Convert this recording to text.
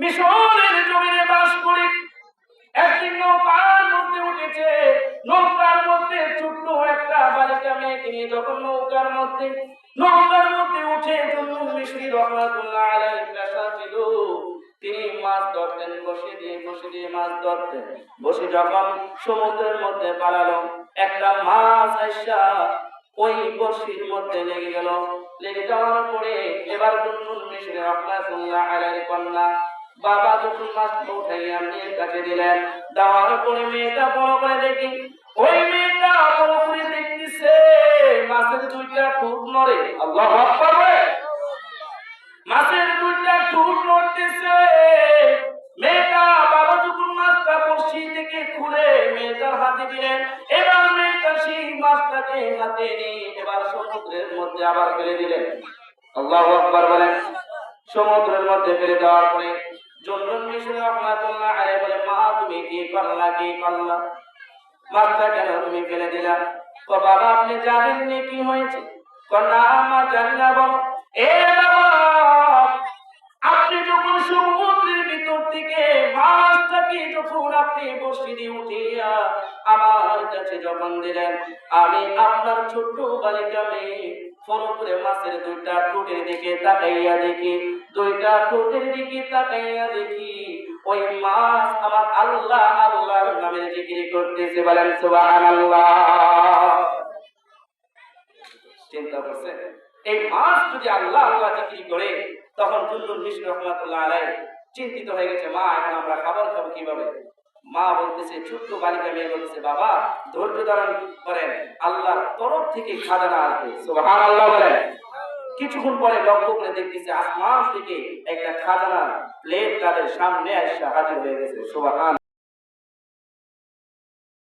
মিশরের জমিনে বাস করে একদিন নৌকার মধ্যে উঠেছে। নৌকার মধ্যে ছোট্ট একটা বালিকা মেয়েকে নিয়ে যখন নৌকার মধ্যে উঠে জুন্নুন মিশরি রাহমাতুল্লাহ আলাইহি পেশা ছিল, তিনি মাছ ধরতেন, বসে দিয়ে মাছ ধরতেন। বসে যখন সমুদ্রের মধ্যে পালালো, একটা মাছ আইসা ওই বড়শির মধ্যে লেগে গেল। লেগে যাওয়ার পরে এবার জুন্নুন মিশরি রাহমাতুল্লাহ আলাইহি কন্যা বাবা যখন মাছটা উঠাইয়া মেয়ের কাছে দিলেন, দেওয়ার পরে মেয়েটা বড় করে দেখি, ওই মেয়েটা বড় করে দেখতেছে মাছের দুইটা ঠোঁট নড়ে। আল্লাহু আকবার। মাছের দুইটা ঠোঁট নড়তেছে। মেয়েটা বাবা যখন মাছটা বড়শি থেকে খুলে মেয়েটার হাতে দিলেন, এবার মেয়েটা সেই মাছটাকে হাতে নিয়ে এবার সমুদ্রের মধ্যে আবার ফেলে দিলেন। আল্লাহু আকবার বলেন। সমুদ্রের মধ্যে ফেলে দেওয়ার পরে জুন্নুন মিশরি রাহমাতুল্লাহ আলাইহি বলে, মা তুমি কি করলা? মাছটা কেন তুমি ফেলে দিলা? ও বাবা আপনি জানেননি কি হয়েছে? না মা জানি না। বলো এ বাবা, আপনি যখন সমুদ্রের ভিতর থেকে মাছটাকে যখন আপনি বড়শি দিয়ে উঠিয়া আমার কাছে যখন দিলেন, আমি আপনার ছোট্ট বালিকা মেয়ে ফলো করে মাছের দুইটা ঠোঁটের দিকে তাকাইয়া দেখি, ওই মাছ আমার আল্লাহর নামের জিকির করতেছে। বলেন সুবহানাল্লাহ। চিন্তা করছে, এই মাছ যদি আল্লাহ জিকির করে, তখন জুন্নুন মিশরি রাহমাতুল্লাহ আলাইহি চিন্তিত হয়ে গেছে, মা এখন আমরা খাবার খাবো কিভাবে? মা বলতেছে, ছোট্ট বালিকা মেয়ে বলতেছে, বাবা ধৈর্য ধারণ করেন, আল্লাহর তরফ থেকে খাজানা আসবে। সুবহানাল্লাহ বলেন। কিছুক্ষণ পরে লক্ষ্য করে দেখতেছে আসমান থেকে একটা খাজানার প্লেট তাদের সামনে এসে হাজির হয়ে গেছে। সুবহানাল্লাহ।